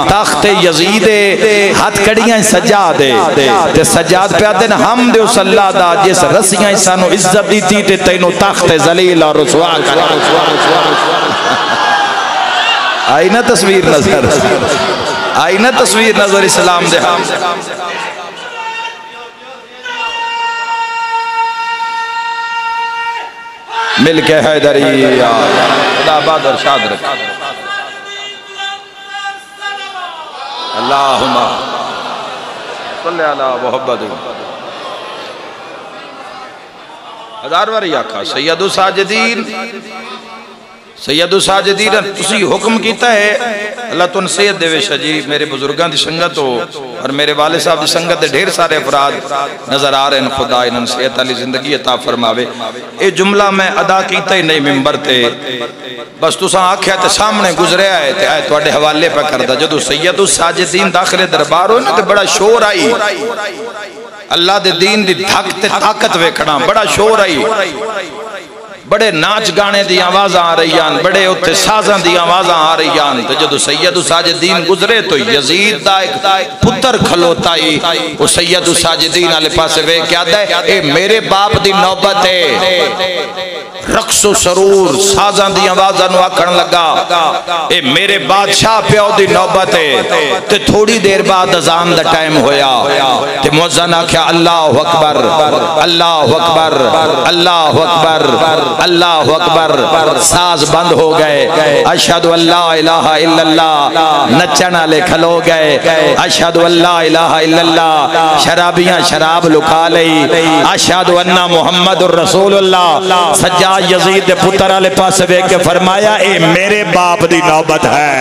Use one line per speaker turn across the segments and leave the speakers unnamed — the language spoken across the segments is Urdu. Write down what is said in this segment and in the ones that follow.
تخت یزید ہاتھ کڑیاں سجاد تے سجاد پہ آدھے ہم دے اس اللہ دا جس رسیاں سانو عزت دیتی تے تینو تخت ذلیل اور رسوا کرا آئی نا تصویر نظر آئی نا تصویر نظر اسلام دے مل کے حیدری خدا آباد اور شاد رکھ اللہم صلی اللہ محمد ہزار واری آکھا سید الساجدین سید الساجدین تسی حکم کیتا ہے اللہ تو نصیحت دے وے شجی میرے بزرگان دی سنگت ہو اور میرے والد صاحب دی سنگت دے ڈھیر سارے افراد نظر آ رہے ہیں خدا انہوں نصیحت علی زندگی عطا فرماوے اے جملہ میں ادا کیتا ہی نہیں ممبر تے بس تو ساں آکھیا تے سامنے گزرے آئے تے آئے توڑے حوالے پہ کردہ جدو سید الساجدین داخل دربار ہوئے نا تے بڑا شور آئی اللہ دے دین دی دھک تے طاقت ویکھنا بڑا شور آئی بڑے ناچ گانے دی آوازاں آ رہی ہیں بڑے اتھے سازاں دی آوازاں آ رہی ہیں تو جدو سید الساجدین گزرے تو یزید دا ایک پتر کھلوتا ہی وہ سید الساجدین آلے پاسے وے کیا دے اے میرے باپ دی نوبت ہے رقص و سرور سازاں دی آوازاں نو آکھن لگا اے میرے بادشاہ پیو دی نوبت ہے تے تھوڑی دیر بعد اذان دا ٹائم ہویا تے مؤذن آکھیا اللہ اکبر اللہ اکبر اللہ اکبر اللہ اکبر ساز بند ہو گئے اشہد اللہ الہ الا اللہ نچنا لے کھلو گئے اشہد اللہ الہ الا اللہ شرابیاں شراب لکھا لئی اشہد انہ محمد الرسول اللہ سجاد یزید دے پتر علیہ پاس بے کے فرمایا اے میرے باپ دی نوبت ہے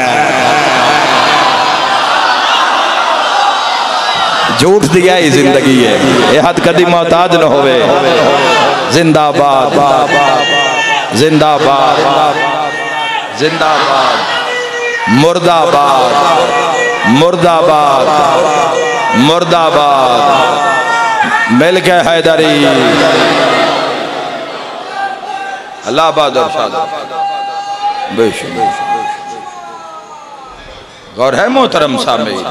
جھوٹ دیا ہی زندگی ہے اے حد کدی محتاج نہ ہوئے زندہ باد زندہ باد زندہ باد مردہ باد مردہ باد مردہ باد مل کے حیدری اللہ آباد اور شاد بے شک غور ہے محترم سامعین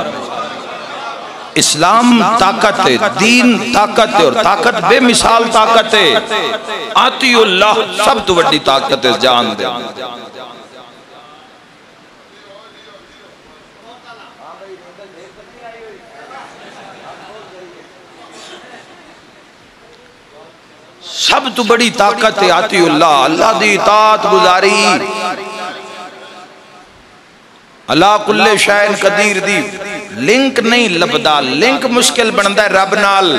اسلام طاقت ہے دین طاقت ہے اور طاقت بے مثال طاقت ہے آتی اللہ سب تو بڑی طاقت ہے جان دے سب تو بڑی طاقت ہے آتی اللہ اللہ دی اطاعت گزاری اللہ کل شائن قدیر دی لنک نہیں لبدا لنک مشکل بندہ ہے رب نال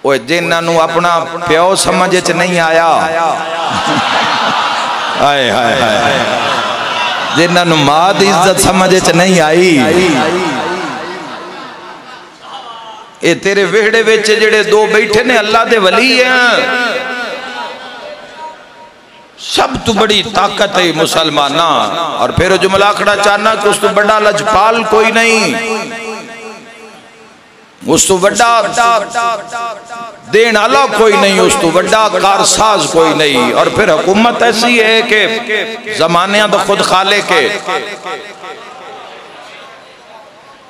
اوہ جنہاں نو اپنا پیو سمجھے چ نہیں آیا آئے آئے آئے جنہاں نو ماد عزت سمجھے چ نہیں آئی اے تیرے وہڑے ویچے جڑے دو بیٹھے نے اللہ دے ولی ہیں سب تو بڑی طاقت ہے مسلمانہ اور پھر جملہ کھڑا چاہنا کہ اس تو بڑا لجپال کوئی نہیں اس تو بڑا دین اللہ کوئی نہیں اس تو بڑا کارساز کوئی نہیں اور پھر حکومت ایسی ہے کہ زمانیاں تو خود خالق ہے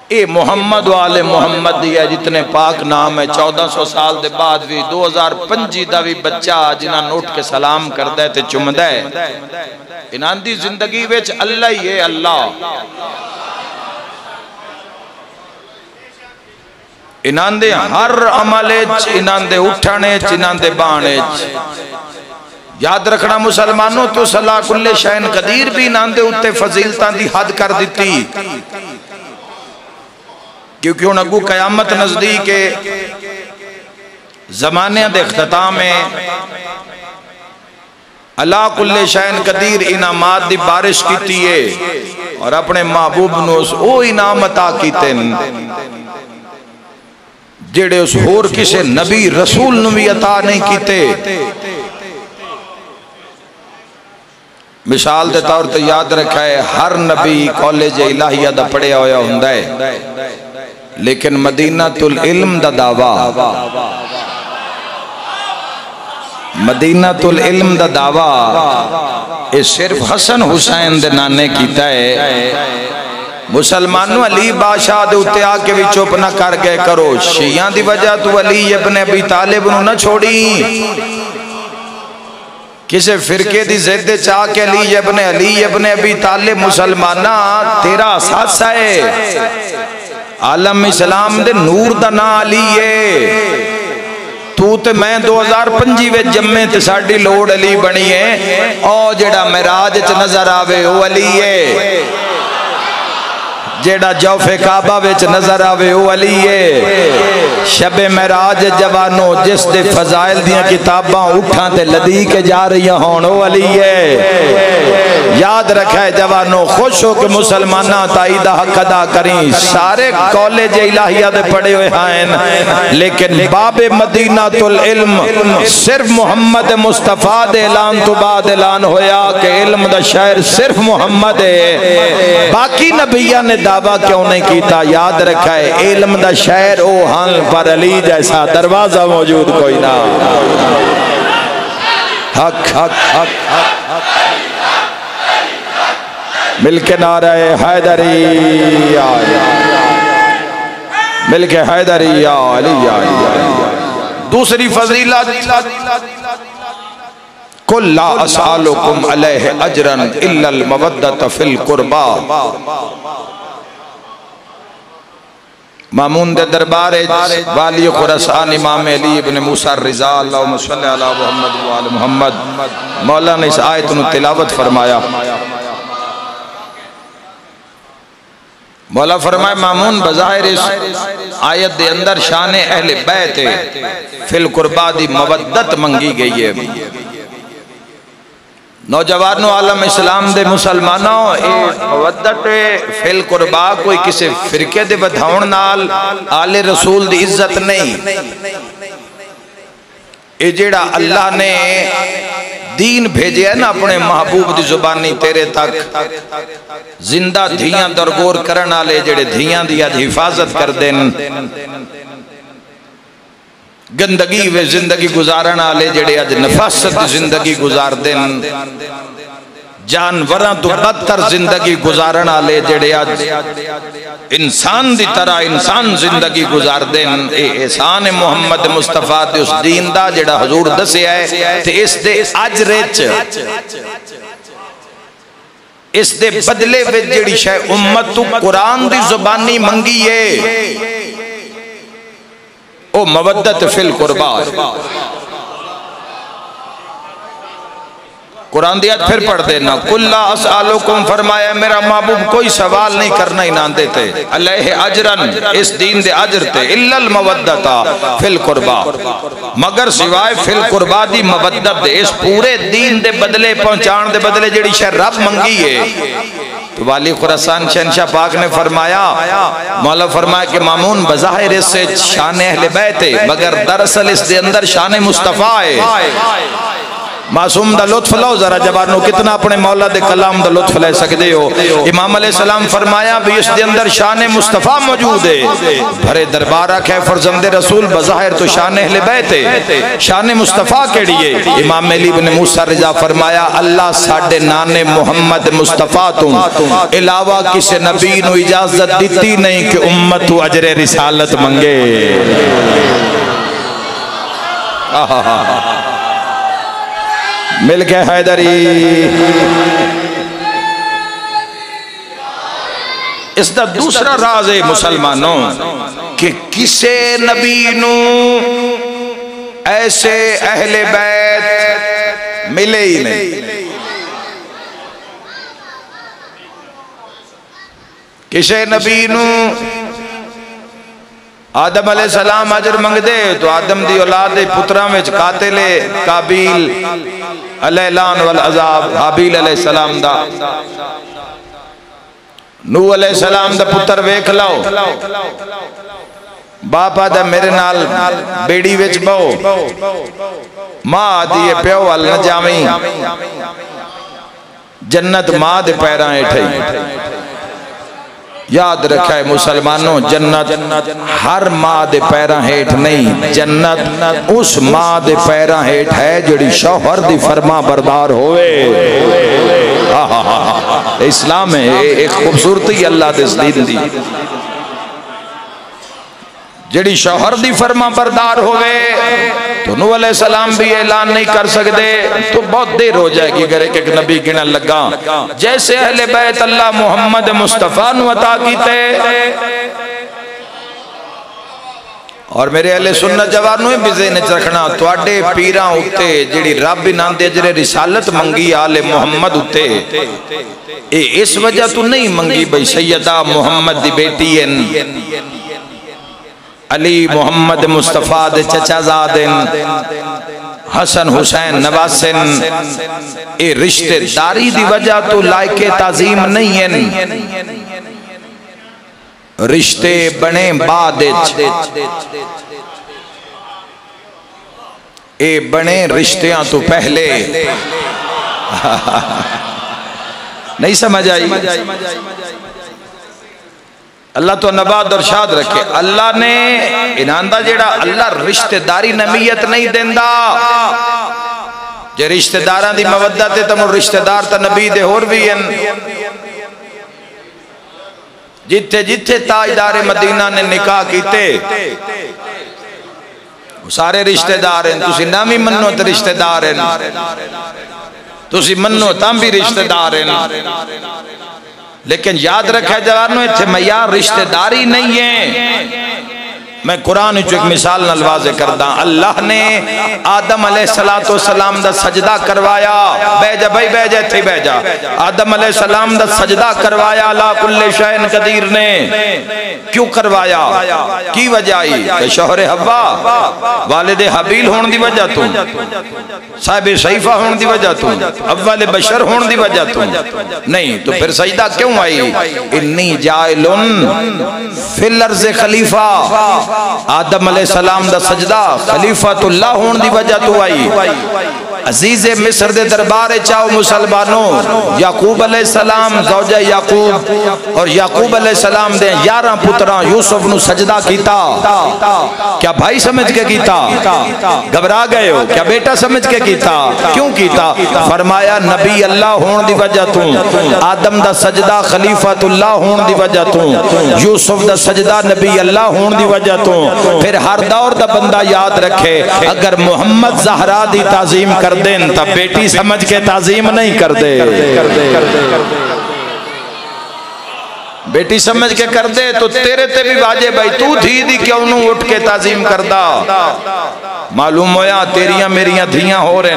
اے محمد والے محمد دیا جتنے پاک نام ہے 1400 سال دے بعد بھی 2005 دا بھی بچہ جنہاں نوٹ کے سلام کر دے تے چم دے انہاں دی زندگی ویچ اللہ ہی ہے اللہ انہاں دے ہر عملےچ انہاں دے اٹھانےچ انہاں دے بانےچ یاد رکھنا مسلمانوں تو صلاح کل شائن قدیر بھی انہاں دے اٹھے فضیلتاں دی حد کر دیتی کیونکہ ان اگو قیامت نزدیک زمانے دے اختتام میں اللہ کل شائن قدیر انعامات دی بارش کیتی ہے اور اپنے محبوب نوز او انعام عطا کیتے جڑے اس ہور کسے نبی رسول نوی عطا نہیں کیتے مثال دے طور تے یاد رکھا ہے ہر نبی کالج الہیہ دا پڑھے ہویا ہوندا ہے لیکن مدینہ العلم دا دعویٰ مدینہ العلم دا دعویٰ اے صرف حسن حسین دے نانے کیتا ہے مسلمانوں علی بادشاہ دے اتے آکے بھی چپ نہ کر گئے کرو شیعہ دی وجہ تو علی ابن ابی طالب نہ چھوڑی کسے فرقے دی زد چاہ کے علی ابن ابی طالب مسلمانہ تیرا اساس ہے عالم اسلام دے نور دا نا علی ہے تو تے میں 2005 وچ جمے تے ساڈی لوڑ علی بنی ہے او جڑا معراج وچ نظر آوے او علی ہے جیڑا جوف کعبہ وچ نظر آوے او علی ہے شب معراج جوانو جس دے فضائل دیاں کتاباں اٹھاں تے لدی کے جا رہی ہون او علی ہے یاد رکھے جوانو خوش ہو کہ مسلمانہ تائیدہ حق ادا کریں سارے کالج الہیہ دے پڑھے ہوئے ہیں لیکن باب مدینہ العلم صرف محمد مصطفیٰ دے اعلان تو بعد اعلان ہویا کہ علم دا شہر صرف محمد ہے باقی نبیہ نے دعویٰ کیوں نہیں کیتا یاد رکھا ہے علم دا شہر او ہن پر علی جیسا دروازہ موجود کوئی نہ حق حق حق حق حق مل کے نعرہ حیدری مل کے حیدری یا علی دوسری فضیلت قل لا اسألکم علیہ اجرا الا المودۃ فی القربى مامون دے دربار والی خراسان امام علی ابن موسیٰ الرضا اللہم صلی علی محمد وآل محمد مولا نے اس آیت نے تلاوت فرمایا مولا فرمائے مامون بظاہر اس آیت دے اندر شان اہل بیت فی القربہ دی مودت منگی گئی ہے نوجوانوں عالم اسلام دے مسلمانوں اے مودت فی القربہ کوئی کسی فرقے دے بدھاؤن نال آل رسول دی عزت نہیں اے جیڑا اللہ نے دین بھیجے ہے نا اپنے محبوب دی زبانی تیرے تک زندہ دھیاں درگور کرنا لے جڑے دھیاں دیا حفاظت کر دین گندگی و زندگی گزارنا لے جڑے اج نفاست زندگی گزار دین جانوراں تو بدتر زندگی گزارنا لے جڑے اج انسان دی طرح انسان زندگی گزار دین اے احسان محمد مصطفیٰ دے اس دین دا جڑا حضور دسیا ہے تے اس دے اجرچ اس دے بدلے وچ جڑی شے امت تو قرآن دی زبانی منگی ہے او مودت فی القربہ قرآن دیات پھر پڑھ دینا قل لا اسألکم فرمایا میرا محبوب کوئی سوال نہیں کرنا ہی نہ دیتے علیہ اجرن اس دین دے اجر تے الا المودتا فی القربہ مگر سوائے فی القربہ دی مودت دے اس پورے دین دے بدلے پہنچان دے بدلے جڑی شہ رب منگی ہے تو والی خراسان شہنشاہ پاک نے فرمایا مولا فرمایا کہ مامون بظاہر اس سے شان اہل بیت ہے مگر دراصل اس دے اندر شان مصطفیٰ ہے معصوم دا لطف لو ذرا جبانو کتنا اپنے مولا دے کلام دا لطف لے سکتے ہو امام علیہ السلام فرمایا بھی اس دے اندر شان مصطفیٰ موجود ہے بھرے دربار رکھے فرزند رسول بظاہر تو شان اہل بیت ہے شان مصطفیٰ کیڑی ہے امام علی بن موسیٰ الرضا فرمایا اللہ ساڑھے نانے محمد مصطفیٰ تم علاوہ کسی نبی نو اجازت دیتی نہیں کہ امت تو اجر رسالت منگے مل کے حیدری اس دا دوسرا راز ہے مسلمانوں کہ کسے نبی نو ایسے اہل بیت ملے ہی نہیں کسے نبی نو آدم علیہ السلام اجر منگ دے تو آدم دی اولاد پترہ میں قاتل قابیل علیہ لان والعذاب حابیل علیہ السلام دا نوح علیہ السلام دا پتر ویکھ لاؤ باپا دا میرے نال بیڑی وچ بہو ماں آدھی پیو وال نہ جامی جنت ماں دے پیرائیں اٹھائی یاد رکھا ہے مسلمانوں، جنت ہر ماں دے پیراں ہیٹھ نہیں، جنت اس ماں دے پیراں ہیٹھ ہے جڑی شوہر دی فرما بردار ہوئے۔ اسلام ہے ایک خوبصورتی اللہ دے دین دی، جڑی شوہر دی فرما بردار ہوئے۔ تو نوح علیہ السلام بھی اعلان نہیں کر سکتے، تو بہت دیر ہو جائے گی اگر ایک نبی گنا لگا۔ جیسے اہل بیت اللہ محمد مصطفیٰ نو عطا کیتے، اور میرے اہل سنت جوانوں بھی ذہن وچ رکھنا، تواڈے پیراں اُتے جڑی رب انہاں دے اجر رسالت منگی آل محمد اُتے، اے اس وجہ تو نہیں منگی بھئی سیدہ محمد دی بیٹی ہیں، علی محمد مصطفیٰ دے چچا زادن، حسن حسین نواسن، اے رشتہ داری دی وجہ تو لائق تعظیم نہیں ہیں، رشتے بنے بعدج، اے بنے رشتیاں تو پہلے۔ نہیں سمجھ آئی؟ اللہ تو نبات اور شاد رکھے۔ اللہ نے انہاندہ جیڑا اللہ رشتہ داری نمیت نہیں دیندہ، جے رشتہ داران دی مودت ہے تم رشتہ دار تا نبی دے اور بھی ہیں، جتھے جتھے تاجدار مدینہ نے نکاح کیتے سارے رشتہ دار ہیں، تسی نامی منو تا رشتہ دار ہیں، تسی منو تم بھی رشتہ دار ہیں، لیکن یاد رکھا جوانوں اتھے معیار رشتہ داری نہیں ہے۔ میں قرآن جو ایک مثال نال واضح کردہ، اللہ نے آدم علیہ السلام دا سجدہ کروایا، بیجا بھائی بیجا تھی بیجا، آدم علیہ السلام دا سجدہ کروایا لا کل شئین قدیر نے، کیوں کروایا؟ کی وجہ آئی؟ کہ شوہر حوا والد حبیل ہون دی وجہ تو، صاحب صحیفہ ہون دی وجہ تو، اول بشر ہون دی وجہ تو نہیں، تو پھر سجدہ کیوں آئی؟ انی جائلن فی الارض خلیفہ، آدم علیہ السلام دا سجدہ خلیفۃ اللہ ہون دی وجہ تو آئی۔ عزیز مصر دے دربار چاہو مسلمانوں، یعقوب علیہ السلام زوجہ یعقوب اور یعقوب علیہ السلام دے 11 پتران یوسف نو سجدہ کیتا، کیا بھائی سمجھ کے کیتا؟ گھبرا گئے ہو؟ کیا بیٹا سمجھ کے کیتا؟ کیوں کیتا؟ فرمایا نبی اللہ ہون دی وجہ تو، آدم دا سجدہ خلیفۃ اللہ ہون دی وجہ تو، یوسف دا سجدہ نبی اللہ ہون دی وجہ تو۔ پھر ہر دور دا بندہ یاد رکھے، اگر محمد زہرا دی تعظیم کر دیں تب بیٹی سمجھ کے تعظیم نہیں کر دے، بیٹی سمجھ کے کر دے تو تیرے تے بھی واجب بھائی تو دھی دی کیوں نو اٹھ کے تعظیم کردہ۔ معلوم ہویا تیریاں میریاں دھیاں ہو رہے،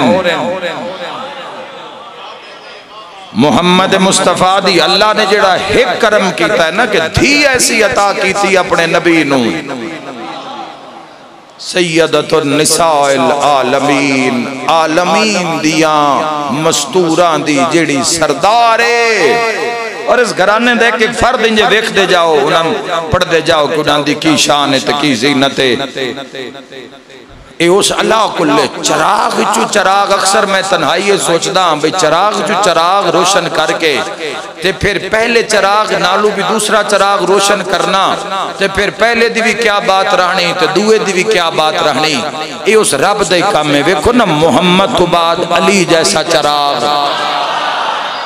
محمد مصطفیٰ دی اللہ نے جڑا ایک کرم کیتا ہے نا کہ دھی ایسی عطا کیتی اپنے نبی نو، سیدت النساء العالمین، عالمین دیاں مستوران دی جڑی سردارے، اور اس گھرانے دے کہ فرد انجے ویکھ دے جاؤ، انہاں پڑھ دے جاؤ کہ انہاں دی کی شان ہے کی زینت ہے۔ اے اس اللہ کلے چراغ چو چراغ، اکثر میں تنہائی سوچدا ہوں بھئی چراغ چو چراغ روشن کر کے تے پھر پہلے چراغ نالو بھی دوسرا چراغ روشن کرنا، تے پھر پہلے دی بھی کیا بات رہنی تے دوئے دی بھی کیا بات رہنی، اے اس رب دے کام میں ویکھو نا محمد تو بعد علی جیسا چراغ،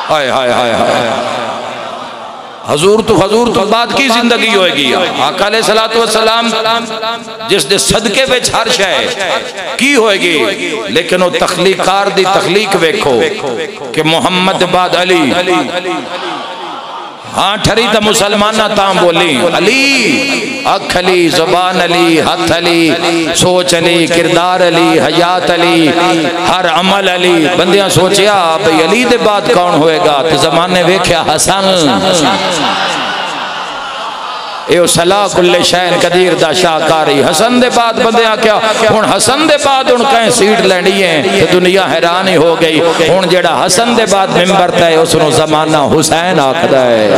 ہائے ہائے ہائے ہائے، حضور تو بعد کی زندگی ہوئے گی، آقا علیہ السلام جس دے صدقے وچ ہر شے کی ہوئے گی، لیکن وہ تخلیقار دی تخلیق ویکھو کہ محمد بعد علی، ہاں ٹھری تا مسلمانہ تاں بولی علی، اکھ علی، زبان علی، ہاتھ علی، سوچ علی، کردار علی، حیات علی، ہر عمل علی۔ بندیاں سوچیا بھئی علی دے بعد کون ہوئے گا، تو زمانے ویکھیا حسن، ایو صلاح کل شہن قدیر دا شاکاری، حسن دے بعد بندیاں کیا ہون حسن دے بعد ان کہیں سیٹ لینی ہے تو دنیا حیرانی ہو گئی، ہون جیڑا حسن دے بعد ممبر تے اس نو زمانہ حسین آکھدا ہے۔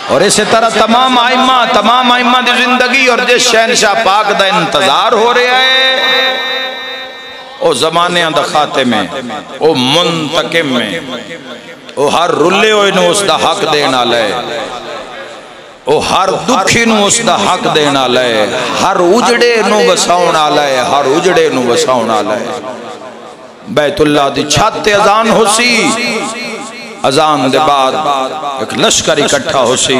اور اسی طرح تمام آئمہ دی زندگی اور جس شہنشاہ پاک دا انتظار ہو رہا ہے، او زمانے دا خاتمے، او منتقم میں او ہر رلے ہوئے نو اس دا حق دینا لے، او ہر دکھی نو اس دا حق دینا لے، ہر اجڑے نو وساؤنا لے، ہر اجڑے نو وساؤنا لے۔ بیت اللہ دی چھت تے اذان ہو سی، اذان دے بعد ایک لشکر اکٹھا ہو سی،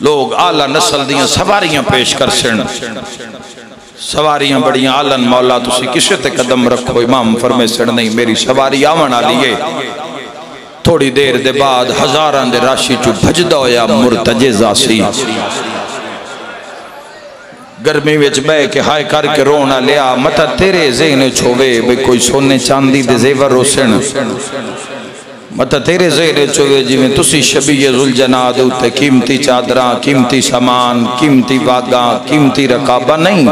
لوگ اعلیٰ نسل دیاں سواریاں پیش کر سن، سواریاں بڑیاں آلن مولا تسی کسے تے قدم رکھو، امام فرمے سن نہیں میری سواری آمن آلیے۔ تھوڑی دیر دے بعد ہزاران دے راشی چو بھجدہ ہویا مرتجزہ سی، گرمی وچ بے کہ ہائے کر کے رونا لیا، متا تیرے ذہن چھوے بے کوئی سونے چاندی دے زیور روسن، متا تیرے ذہن چھوے جی میں تسی شبیہ ذوالجناح دوتے قیمتی چادراں، قیمتی سامان، قیمتی واگاں، قیمتی رقابہ نہیں،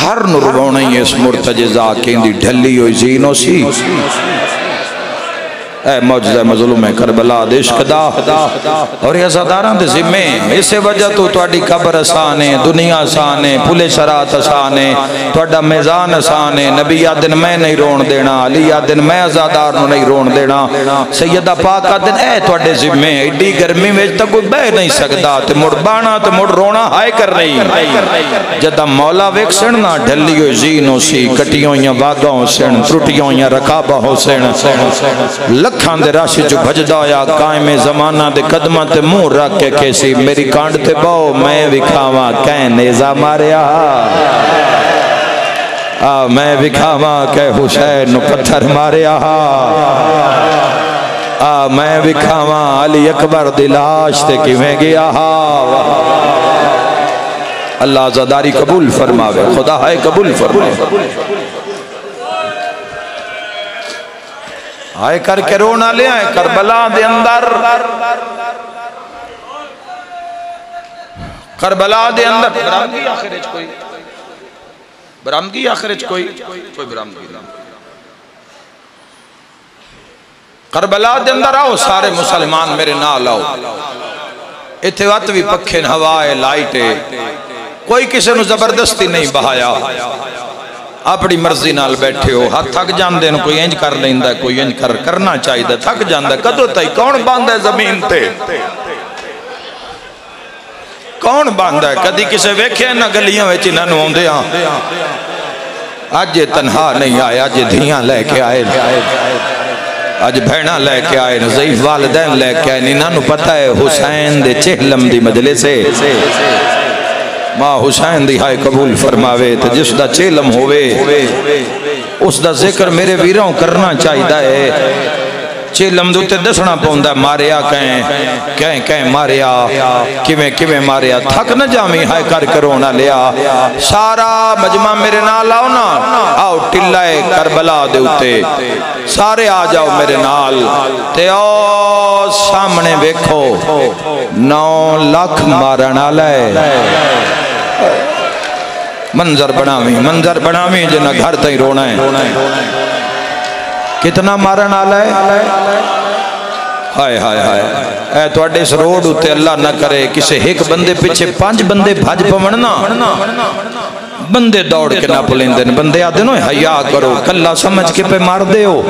ہر نرونے اس مرتجزہ کیندی ڈھلی ہوئی زینوں سی۔ اے معجزہ مظلوم کربلا عشق دا اور یہ عزاداران دے ذمے، اسے وجہ تو تواڈی قبر آسانے، دنیا آسانے، پھولے شرات آسانے، تواڈا میزان آسانے، نبی آدن میں نہیں رون دینا، علی آدن میں عزادار نو نہیں رون دینا، سیدہ پاک آدن اے تواڈے ذمے، ایڈی گرمی میں تا کوئی بہ نہیں سکدا، تے مڑ بانا تے مڑ رونا ہائے کر رہی، جدہ مولا ویک سننا ڈھلی ہوئی زینوں سی، کٹیوں یا واگاں ہو سن، ترٹیوں یا رکابہ ہو سن، لکھان دے راشی جو بھجدہ یا قائم زمانہ دے قدمہ تے منہ رکھ کے کیسی میری کانڈ تے باؤ میں وکھاواں کہیں نیزہ ماریا، میں وکھاواں کہ حسین نو پتھر ماریا، میں وکھاواں علی اکبر دلاش تے کیویں گیا۔ اللہ عزاداری قبول فرماوے، خدا ہے قبول فرماوے۔ آئے کر کے رونا لے آئے کربلا دے اندر، کربلا دے اندر برامگی آخرج کوئی، برامگی آخرج کوئی برامگی نہ، کربلا دے اندر آؤ سارے مسلمان میرے نال آؤ، اتھے وقت بھی پکھن ہوائے لائٹے، کوئی کسی نو زبردستی نہیں بہایا، اپنی مرضی نال بیٹھے ہو، ہاتھ تھک جاندے ہیں، کوئی انج کر لیندہ ہے، کوئی انج کرنا چاہیے، تھک جاندہ ہے، کدو تائی کون باندھا ہے زمین تے؟ کون باندھا ہے؟ کدی کسے ویکھے ہیں نا گلیاں ویچی نہ ہوندے ہاں، آج یہ تنہا نہیں آئے، آج یہ دھیاں لے کے آئے، آج بھیڑا لے کے آئے، ضعیف والدین لے کے آئے، انہاں نو پتہ ہے حسین دے چہلم دی مجلس سے ماں حسین دی ہائے قبول فرماوے، تے جس دا چیلم ہوئے اس دا ذکر میرے ویروں کرنا چاہیدہ ہے، چیلم دوتے دسنا پوندہ ماریا کہیں ماریا کیویں ماریا، تھک نہ جامی ہائے کر کرونا لیا، سارا مجمع میرے نال آؤ نا، آؤ ٹلائے کربلا دے اتے، سارے آ جاؤ میرے نال، تے او سامنے بیکھو 9 لاکھ مارنا لائے، منظر بناویں جنہ گھر تائی رونا ہے، کتنا مارن آلہ ہے، ہائے ہائے ہائے، اے تو اڈے اس روڈ ہوتے اللہ نہ کرے کسے ایک بندے پیچھے 5 بندے بھاج پمڑنا، بندے دوڑ کے نہ پلندن، بندے آدھے نو حیاء کرو، کلہ سمجھ کے پہ مار دے ہو،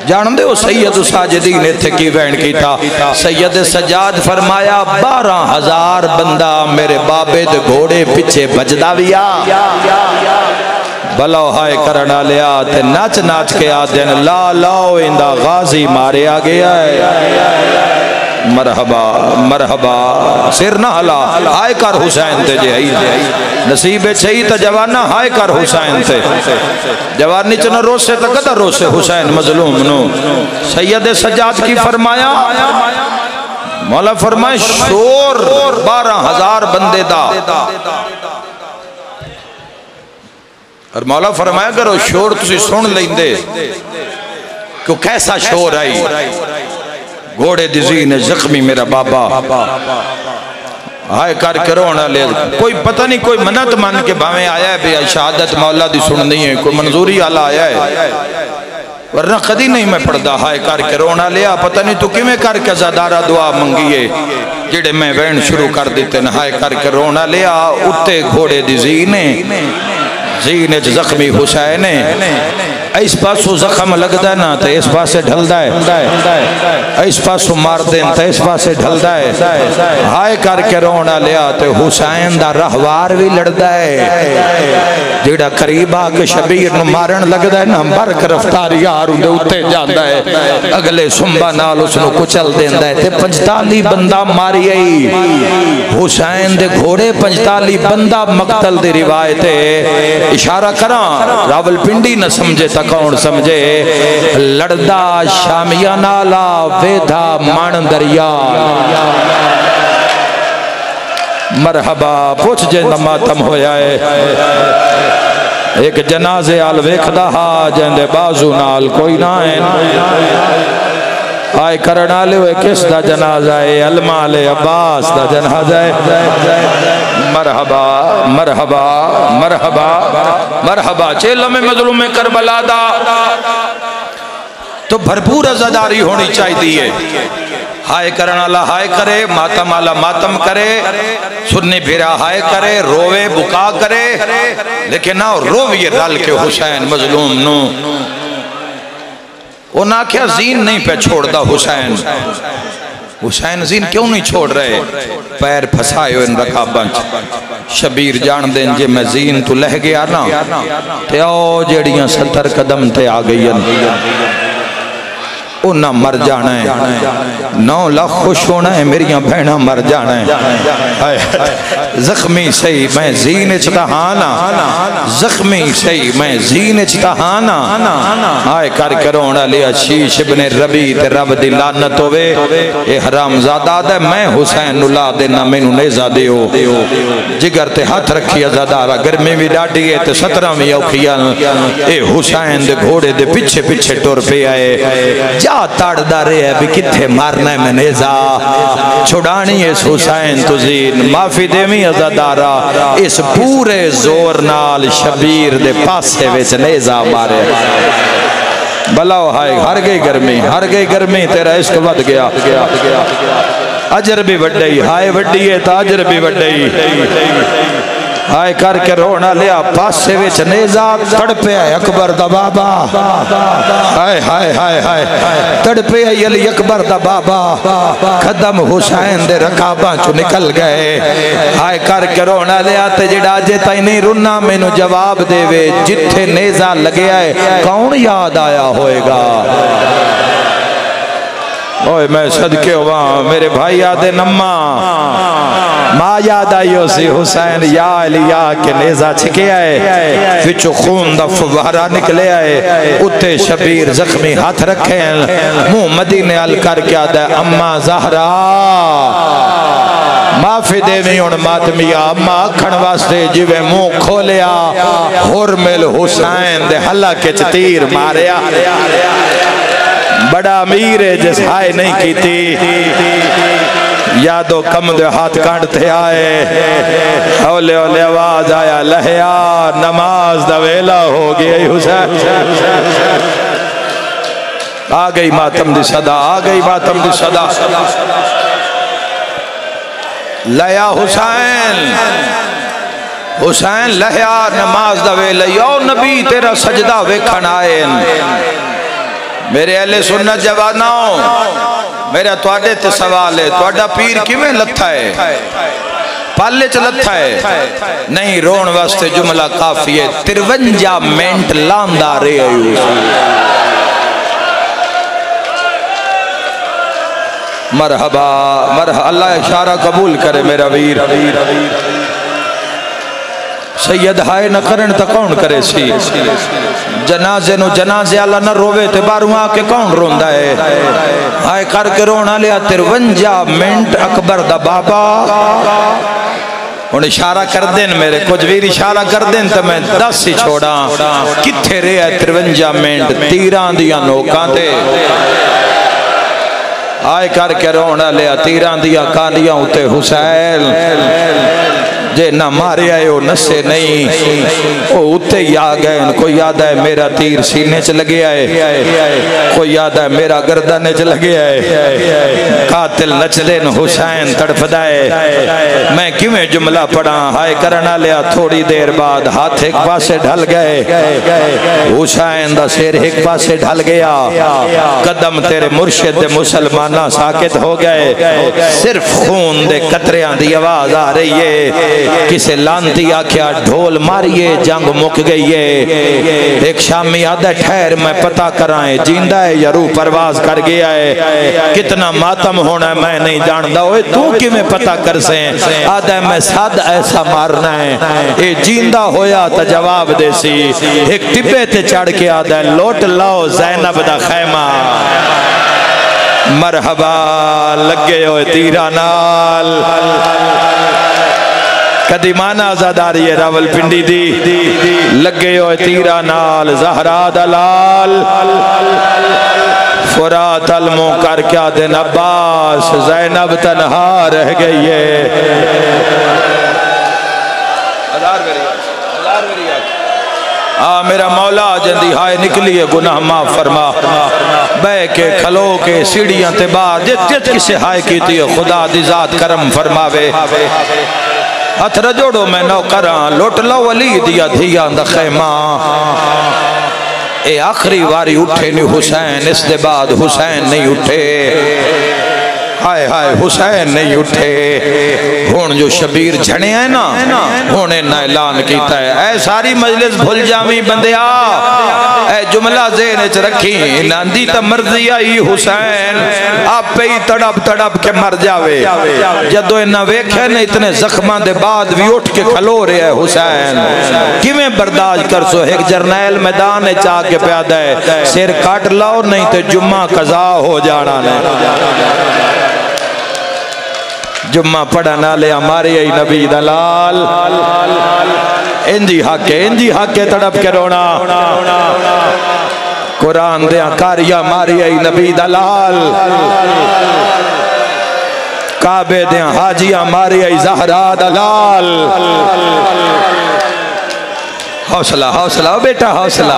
جان دے ہو سید ساجدین نے تھے کی وین کی تھا، سید سجاد فرمایا 12,000 بندہ میرے بابے دے گھوڑے پیچھے بجدہ بیا، بلاو ہائے کرنا لیا تے ناچ ناچ کے آدھین لا لاؤ اندہ غازی مارے آگیا ہے، مرحبا مرحبا سر نہ ہلا ہائے کر حسین تے جہی نصیب چھئی تا جوانہ ہائے کر حسین تے جوانی چنہ روسے تا قدر روسے حسین مظلوم نو، سید سجاد کی فرمایا مولا فرمائے شور 12,000 بندے دا، اور مولا فرمایا کرو شور تسی سن لیندے کہ کیسا شور آئی، گھوڑے دزین زخمی میرا بابا ہائے کر کے رونا لے، کوئی پتہ نہیں کوئی منت مان کے بھامیں آیا ہے بھی شہادت مولا دی سن نہیں ہے، کوئی منظوری آلہ آیا ہے، ورنہ قدی نہیں میں پڑھدا ہائے کر کے رونا لیا، پتہ نہیں تو کیویں کر کے زادارہ دعا منگیے جڑے میں وین شروع کر دیتے ہیں، ہائے کر کے رونا لیا اتے گھوڑے دی زینے زخمی حسین اس پاسو زخم لگدا ہے نا تے اس پاسے ڈھلدا ہے، اس پاسو مار دین تے اس پاسے ڈھلدا ہے، ہائے کر کے رونا لیا تے حسین دا رہوار بھی لڑدا ہے، جیڑا قریب آ کے شبیر نو مارن لگدا ہے نا برک رفتار یار اندے اتے جاندا ہے، اگلے سنبا نال اس نو کچل دیندا ہے تے 45 بندہ ماری آئی، حسین دے گھوڑے 45 بندہ مقتل دی روایت ہے، اشارہ کراں راول پنڈی نہ سمجھے تا کون سمجھے، لڑدا شامیہ نالا ویدھا مان دریا، مرحبا پوچھ جے ماتم ہویا ہے، ایک جنازے آل ویکھدا ہا جندے بازو نال کوئی نہ ہے، آئے کرنا لے ہوئے کس دا جنازہ ہے، علماء لے عباس دا جنازہ ہے، مرحبا مرحبا مرحبا مرحبا، چیلوں میں مظلوم کربلا دا تو بھرپور عزاداری ہونی چاہی دیئے، ہائے کرنا اللہ ہائے کرے، ماتم اللہ ماتم کرے، سنی بھیرا ہائے کرے، روے بکا کرے، لیکن نہ رویے رل کے حسین مظلوم نو، وہ نہ کیا زین نہیں پہ چھوڑ دا حسین، حسین زین کیوں نہیں چھوڑ رہے، پیر پھسائے ان رکاباں شبیر جان دیں جے میں زین تو لہ گیا نا تے او جیڑیاں 70 قدم تے آگئی انہاں مر جانا ہے، 9 لاکھ خوش ہونا ہے میریاں بہناں مر جانا ہے، زخمی سہی میں زین چتہانا، زخمی سہی میں زین چتہانا، آئے کر کرونا لیا شیش ابن ربی تے رب دی لعنت ہوئے، اے حرام زادہ دے میں حسین اللہ دینا مینو نیزہ دیو، جگر تے ہاتھ رکھی ازادارہ گرمی بھی ڈاڑی ہے تے 17 میں اوکھیاں، اے حسین دے گھوڑے دے پچھے پچھے ٹور پہ آئے، جا تاڑ دارے ہے بھی کتھے مارنا ہے میں نیزہ، چھڑانی اس حسین تو زین، معافی دیمی ازادارہ، اس پورے زور نال شبیر دے پاسے ویچ نیزہ مارے، بلاو ہائے ہر گئی گرمی تیرا عشق ود گیا، اجر بھی وڈئی ہائے وڈی ہے تا اجر بھی وڈئی، آئے کر کے رونا لیا پاسے ویچ نیزہ تڑپے آئے اکبر دا بابا، ہائے ہائے ہائے ہائے تڑپے آئے علی اکبر دا بابا، قدم حسین دے رکاباں چو نکل گئے، آئے کر کے رونا لیا تے جڑا جے تائی نہیں رنا میں نو جواب دے وے، جتھے نیزہ لگے آئے کون یاد آیا ہوئے گا، اوہ میں صدقے ہوا میرے بھائی آدھے نمہ، ماں یاد آئی ہو سی حسین یا علی یا کے نیزہ چھکے آئے، وچو خون دا فوارہ نکلے آئے، اتے شبیر زخمی ہاتھ رکھے ہیں، منہ مدینے عل کر کے آدھے اممہ زہرہ، معافی دے میں ان ماتمیا اممہ کھڑ واسطے جوے منہ کھولیا، حرمل حسین دے حلہ کے چتیر ماریا، بڑا امیر ہے جس ہائے نہیں کی تھی، یادو کم دے ہاتھ کانٹتے آئے، اولے اولے آواز آیا لہیا نماز دا ویلا ہو گئی حسین، آگئی ماتم دی صدا، آگئی ماتم دی صدا، لہیا حسین، حسین لہیا نماز دا ویلا، یو نبی تیرا سجدہ ویکھن آئے، میرے اہل سنت جواناؤں، میرا توڑے تے سوال ہے، توڑا پیر کیویں لتھا ہے، پالے چ لتھا ہے، نہیں رون واسطے جملہ کافی ہے، 53 منٹ لاندہ رہے ہیں، مرحبا مرحبا، اللہ اشارہ قبول کرے میرا ویر، سید ہائے نہ کرن تا کون کرے سی، جنازے نو جنازے اللہ نہ روے تے باروں آکے کون روندہ ہے، ہائے کر کے رونا لیا 53 منٹ اکبر دا بابا، انہیں اشارہ کر دیں میرے کچھ ویر اشارہ کر دیں تو میں 10 ہی چھوڑا، کتھے رہے ہے 53 منٹ تیران دیا نوکاں تے، آئے کر کے رونا لیا تیران دیا کانیاں ہوتے حسین، جے نہ مارے آئے ہو نسے نہیں او اتے ہی آ گئے کوئی یاد ہے میرا تیر سینے چ لگے آئے کوئی یاد ہے میرا گردنے چ لگے آئے قاتل نچدن حسین تڑپدائے میں کیویں جملہ پڑھا ہائے کرنا لیا تھوڑی دیر بعد ہاتھ ایک پاسے ڈھل گئے حسین دا سیر ایک پاسے ڈھل گیا قدم تیرے مرشد مسلمانہ ساکت ہو گئے صرف خون دے قطریاں دی آواز آ رہی ہے کسے لانتی آکھیا ڈھول ماریے جنگ مک گئی ہے ایک شامی آدھا ٹھہر میں پتہ کرائیں جیندہ ہے یا روح پرواز کر گیا ہے کتنا ماتم ہونا ہے میں نہیں جاندہ ہوئے تو کی میں پتہ کر سیں آدھا میں ساتھ ایسا مارنا ہے اے جیندہ ہویا تا جواب دے سی ایک ٹپے تے چڑھ کے آدھا لوٹ لاؤ زینب دا خیمہ مرحبا لگے ہوئے تیرہ نال قدیمانہ آزاداری راول پنڈی دی لگے ہوئے تیرہ نال زہرا دلال فرات علموں کر کیا دن عباس زینب تنہا رہ گئی ہے میرا مولا جندی ہائے نکلیے گناہ معاف فرما بے کے کھلو کے سیڑیاں تے بعد جت کسے ہائے کیتی ہے خدا دی ذات کرم فرماوے ہتھ رجوڑو میں نو کران لوٹ لو ولی دیا دھیا دا خیمہ اے آخری واری اٹھے نہیں حسین اس دے بعد حسین نہیں اٹھے ہائے ہائے حسین نہیں اٹھے ہون جو شبیر جھنے ہیں نا ہونے نہ اعلان کیتا ہے اے ساری مجلس بھول جامی بندیا اے جملہ ذہنچ رکھی ناندی تا مرضی آئی حسین آپ پہ ہی تڑپ کے مر جاوے جدو انہا ویکھے نے اتنے زخمان دے بعد بھی اٹھ کے کھلو رہے ہیں حسین کیویں برداشت کر سو ایک جرنیل میدان چاہ کے پیادہ ہے سیر کاٹ لاؤ نہیں تے جمعہ قضا ہو جانا نہیں جمعہ پڑھا نہ لے ہمارے ای نبی دلال انجی حق تڑپ کے رونا قرآن دیا کاریا ماری ای نبی دلال کعبے دیا حاجیہ ماری ای زہرا دلال حوصلہ بیٹا حوصلہ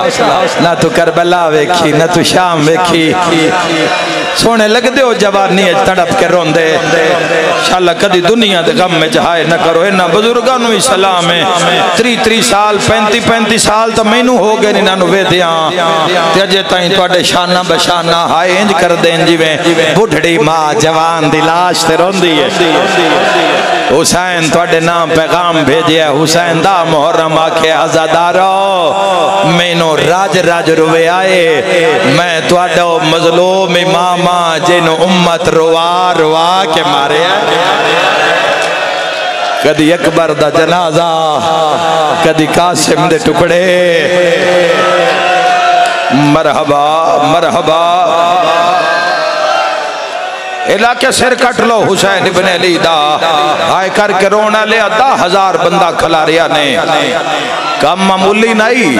نہ تو کربلا ویکھی نہ تو شام ویکھی سونے لگ دے ہو جوانی تڑپ کے رون دے شاءاللہ کدی دنیا دے غم میں جہائے نہ کرو انہا بزرگانو ہی سلام ہے 3 سال 35 سال تو میں نو ہو گئے نینانو وے دیاں تے اجے تائیں تو اڈے شانہ بشانہ ہائے انج کر دیں جیویں بڑھڑی ماں جوان دلاش تے رون دی ہے حسین تو اڈے نام پیغام بھیجے حسین دا محرم آکھے عزادارو میں نو راج روے آئے میں تو اڈو مظلوم امامہ جنو امت روا کے مارے کدی اکبر دا جنازہ کدی قاسم دے ٹکڑے مرحبا علاقے سر کٹ لو حسین ابن علی دا ہائے کر کے رونا لے 10,000 بندہ کھلا ریا نے کم معمولی نہیں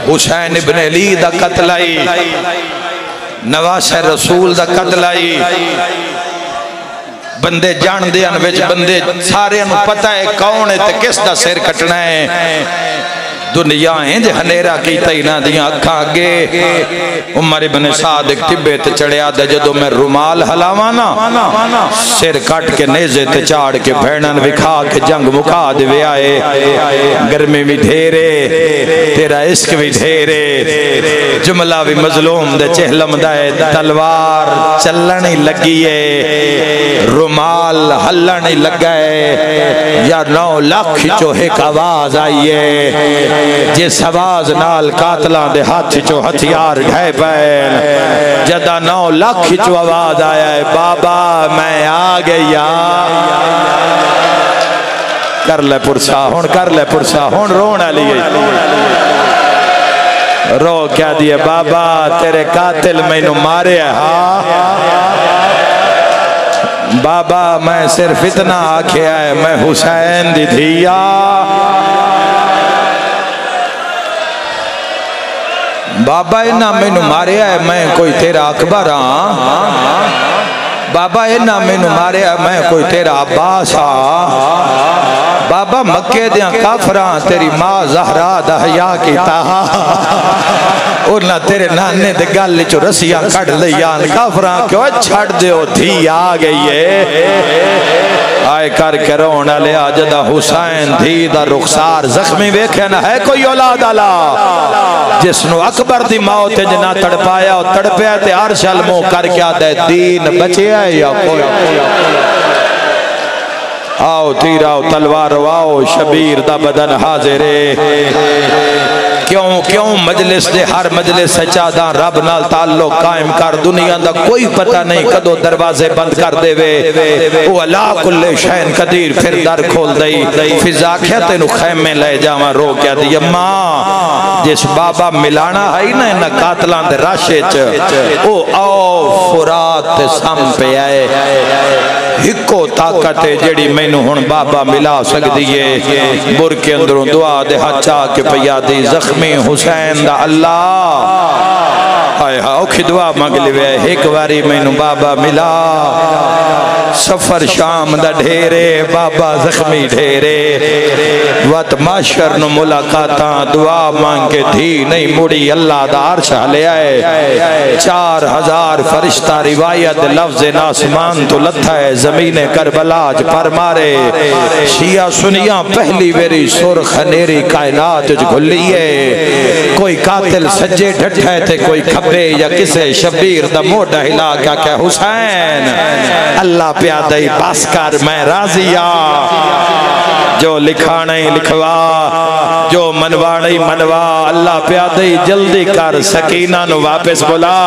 حسین ابن علی دا قتل آئی نواس رسول دا قتل آئی بندے جان دے انویچ بندے سارے انو پتہ ہے کون ہے تے کس دا سر کٹنا ہے دنیا ہیں جے ہنیرہ کی تینا دیاں اکھا گے عمر ابن سعد ایک ٹبے تے چڑھیا دے جدو میں رومال ہلاوانا سر کٹ کے نیزے تے چاڑ کے بھینن وکھا کے جنگ مکا دے وے آئے گرمی بھی دھیرے تیرا عشق بھی دھیرے جملہ بھی مظلوم دے چہلم دائے تلوار چلنی لگیے رومال ہلنی لگائے یا 9 لاکھ جو ایک آواز آئیے جس آواز نال قاتلان دے ہاتھ چو ہتھیار ڈھائے پین جدہ 9 لاکھ چو آواز آیا ہے بابا میں آ گیا کر لے پرسا ہون رونا لیے رو کیا دیئے بابا تیرے قاتل میں نو مارے بابا میں صرف اتنا آکھے آئے میں حسین دی دھیا بابا انہا میں نو مارے آئے میں کوئی تیرا اکبر بابا اینا مینو ماریا میں کوئی تیرا عباس بابا مکے دیاں کافران تیری ماں زہرا دا حیا کیتا انہاں تیرے نانے دے گل چو رسیاں کڑ لیان کافران کیوں چھڑ دیو دھی آ گئی ہے آئے کر کے رونا لیا جدہ حسین دھی دا رخسار زخمی ویکھے نہ ہے کوئی اولاد اللہ جس نو اکبر دی موت جنا تڑپایا اور تڑپیا تے عرش علموں کر کیا دے دین بچے آئے یا کوئی آؤ تیر آؤ تلوار آؤ شبیر دا بدن حاضرے کیوں مجلس دے ہر مجلس سچاداں رب نال تعلق قائم کر دنیا دا کوئی پتہ نہیں کدو دروازے بند کر دے وے وہ اللہ کل شین قدیر پھر در کھول دئی فضا کہتے نو خیمے لے جاواں رو کیا دی اماں جس بابا ملانا ہے نا انہا قاتلان دے راشے او آؤ فرات سم پہ آئے ہکو طاقت جڑی مینو ہن بابا ملا سکدیے بر کے اندروں دعا دے ہچا کے پیادی زخمی حسین دا اللہ آئے اوکھی دعا مانگ لیوے ایک واری مینو بابا ملا سفر شام دا ڈھیرے بابا زخمی ڈھیرے وقت معاشر نو ملاقاتاں دعا مانگ کے دھی نہیں مڑی اللہ دا عرش لے آئے 4000 فرشتہ روایت لفظ ناسمان تو لتھا ہے زمین کربلاج پر مارے شیعہ سنیاں پہلی ویری سرخ نیری کائنات گھلیے کوئی قاتل سجے ڈھٹھے تھے کوئی کھبے یا کسے شبیر دا موڑا ہلا کیا کہ حسین اللہ پیادئی بس کر میں راضیا جو لکھا نہیں لکھوا جو منوا نہیں منوا اللہ پیادئی جلدی کر سکینہ نو واپس بلا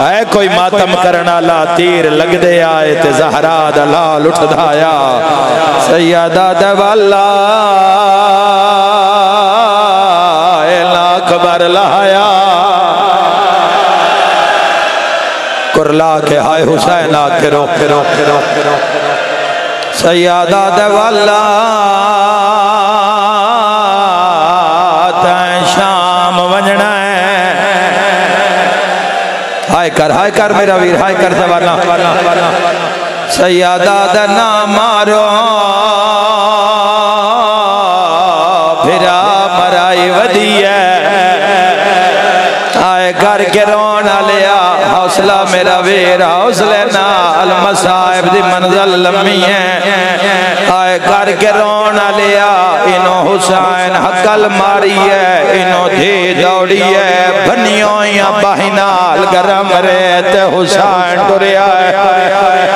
اے کوئی ماتم کرنا لا تیر لگ دے آئے تے زہرا دلال اٹھ دھایا سیدہ دوالا اکبر لایا کرلا کے ہائے حسین آکے روک سیادہ دوالا تین شام ونجنا ہے ہائے کر میرا ویر ہائے کر دوالا سیادہ دنا مارو پھرا مرائی ودی ہے آئے کر کے رونا لیا حوصلہ میرا ویر حوصلے نا المصائب دی منزل لمی ہے آئے کر کے رونا لیا انہو حسین حقل ماری ہے انہو دھی دوڑی ہے بھنیوں یا بہنال گرم ریت حسین ٹریا ہے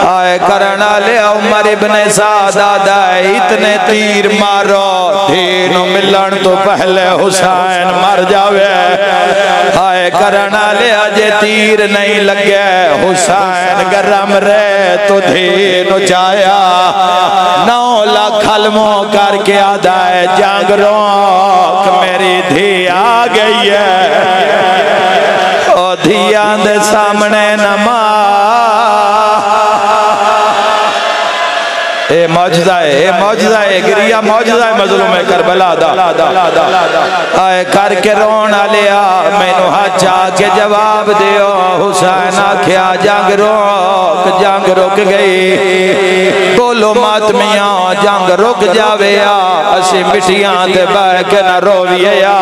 آئے کرنا لیا عمر ابن سعدہ اتنے تیر مارو دھینو ملن تو پہلے حسین مر جاوے آئے کرنا لیا جے تیر نہیں لگے حسین گرم رے تو دھینو چایا 9 لاکھ علموں کر کے آدھا ہے جانگ روک میری دھی آ گئی ہے او دھیان دے سامنے نما اے موجزہ ہے گریہ موجزہ ہے مظلوم کربلا دا آئے کر کے رونا لیا میں نو ہچا کے جواب دیو حسین آکھیا جنگ رک گئی بولو ماتمیاں جنگ رک جاویا اسی مٹیاں تے بہ کے نہ روییا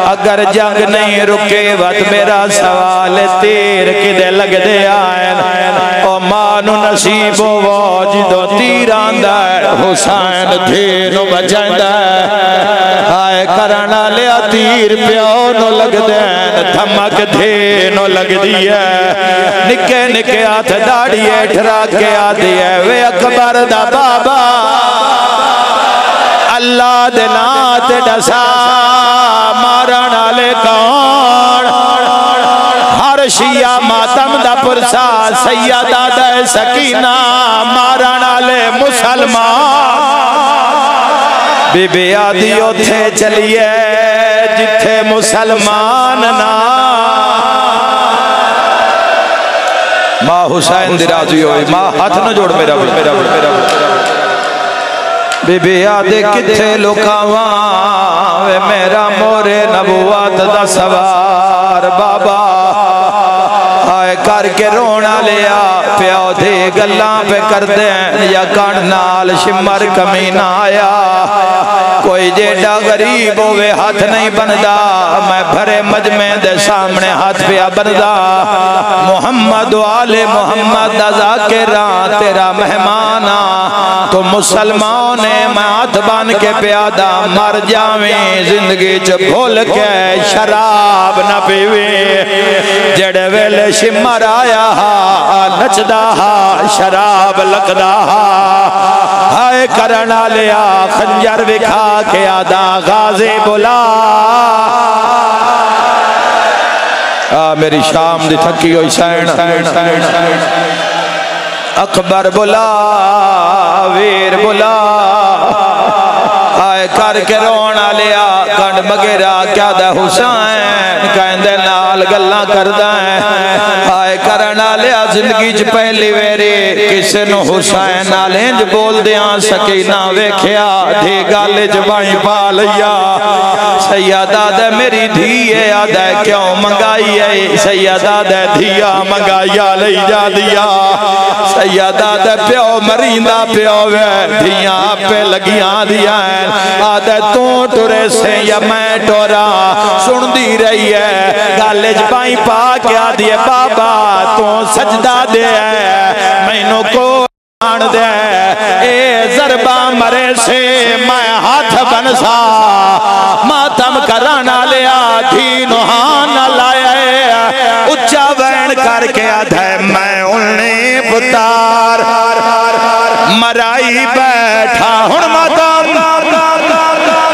اگر جنگ نہیں رکے وقت میرا سوال تیر کدے لگ دے آئین او مانو نصیب و واجدو تیر آندہ ہے حسین دھینو بجندہ ہے آئے کرنا لیا تیر پیونو لگ دین دھمک دھینو لگ دیا نکے نکے آتھ داڑیے ٹھرا کے آدھی ہے وے اکبر دا بابا اللہ دنات ڈسا مارنا لے کون ہر شیعہ ماتم دا پرسا سیدہ دے سکینہ مارنا لے مسلمان بی بی آدھیو تھے چلیے جتھے مسلمان نا ماں حسین درازی ہوئی ماں ہاتھ نہ جوڑ میرا بی بی آدھے کتھے لکاواں وے میرا مورے نبوات دا سوار بابا آئے کر کے رونا لیا پیو گلاں پہ کر دیں یا کان نال شمر کمینہ آیا کوئی جیڑا غریب ہوئے ہاتھ نہیں بندا میں بھرے مجمع دے سامنے ہاتھ پہ بندا محمد و آل محمد ذاکران تیرا مہمانا تو مسلمان میں ہاتھ بن کے پیادہ مر جاویں زندگی چ بھول کے شراب نہ پیویں جڑے ویلے شمر آیا نچدا شراب لکدا ہائے کرنا لیا خنجر وکھا کے آدھا غازی بلا میری شام دی تھکی ہوئی سین اکبر بلا ویر بلا آئے کر کے رونا لیا کنڈ مگیرہ کیا دا حسین کہندے نال گلہ کردہ آئے کرنا لیا زندگی چ پہلی ویری کسے نو حسین نالینج بول دیاں سکینہ ویکھیا دھی گالے جبائیں پا لیا سیدہ دے میری دھیے آدھے کیوں منگائی ہے سیدہ دے دھیا منگایا لئی جا دیا سیدہ دے پیو مریندہ پیو وے دھیاں پہ لگیاں دیا ہے آدھے تو ٹورے سے یا میں ٹورا سن دی رہی ہے گالج بائیں پا کیا دیے بابا تو سجدہ دے مینوں کو آن دے اے ضربہ مرے سے میں ہاتھ بنسا ماتم کرانا لیا دھینوہان لائے اچھا وین کر کے آدھے میں انہیں بتار مرائی بیٹھا ہن ماتم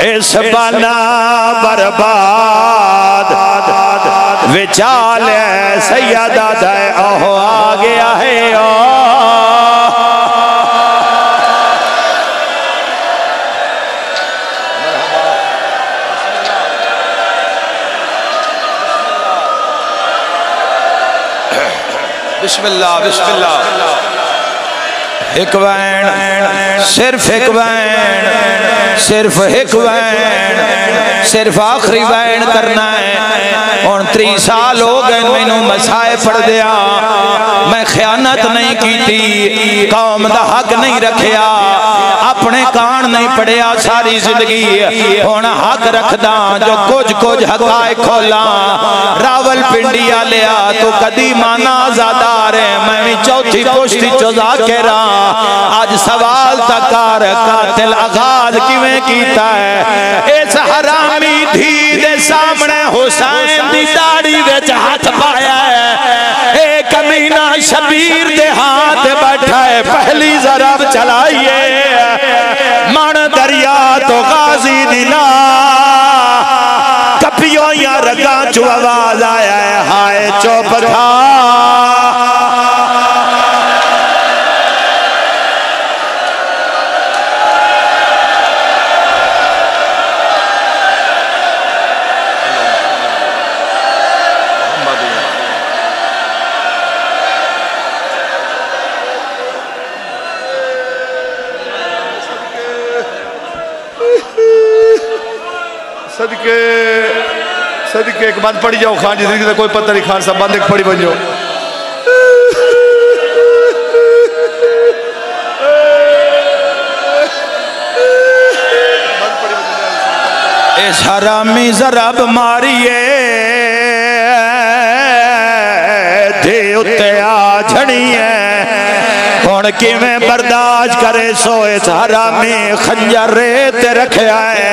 اس بنا برباد وچال سیدہ دے اوہ آگیا ہے بسم اللہ بسم اللہ ایک وین صرف ایک وین صرف ایک وین صرف آخری وین کرنا ہے 29 سال ہو گئے میں نو مسائے پڑھ دیا میں خیانت نہیں کی تھی قوم دا حق نہیں رکھیا اپنے کان نہیں پڑھیا ساری زندگی ہونا حق رکھ داں جو کچھ حقائق کھولا راول پنڈیا لیا تو قدیمانہ آزادار ہے میں بھی چوتھی پوشتی چوزا کے رہا آج سوال تکار قاتل آغاز کیویں کیتا ہے اس حرامی دھی دے سامنے حسین دی داڑی وچ ہاتھ پایا ہے اے کمینہ شبیر دے ہاتھ بیٹھا ہے پہلی ضرب چلائیے من دریا تو غازی دینا کپیوں یا رگاں چو آواز آیا ہے ہائے چوپ تھا صدقے ایک بات پڑھی جاؤ خان جی زندگی کوئی پتہ نہیں خان صاحب بند ایک پڑھی بن جاؤ اس حرامی ضرب ماریے دے اتے آ جھڑیے کون کی میں برداشت کرے سو اس حرامی خنجر ریت رکھے آئے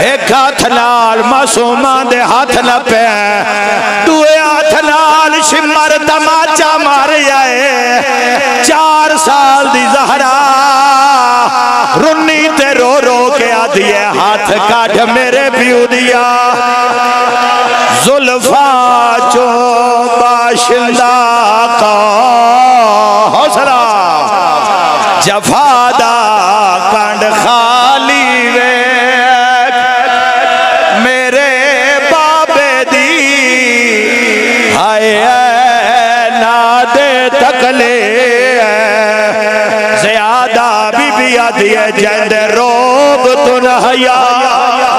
ایک ہاتھ نال معصومان دے ہاتھ نہ پہ دوئے ہاتھ نال شمر تماچا مارے آئے 4 سال دی زہرا رنی تے رو رو کے آدھیے ہاتھ کاٹھ میرے پیو دیا زلفا چو باشندہ کا حوصلہ جفادہ کنڈ خالی ویک میرے بابے دی ہائے نادے تکلے زیادہ بی بی آدھی ہے جہد روب تن حیاء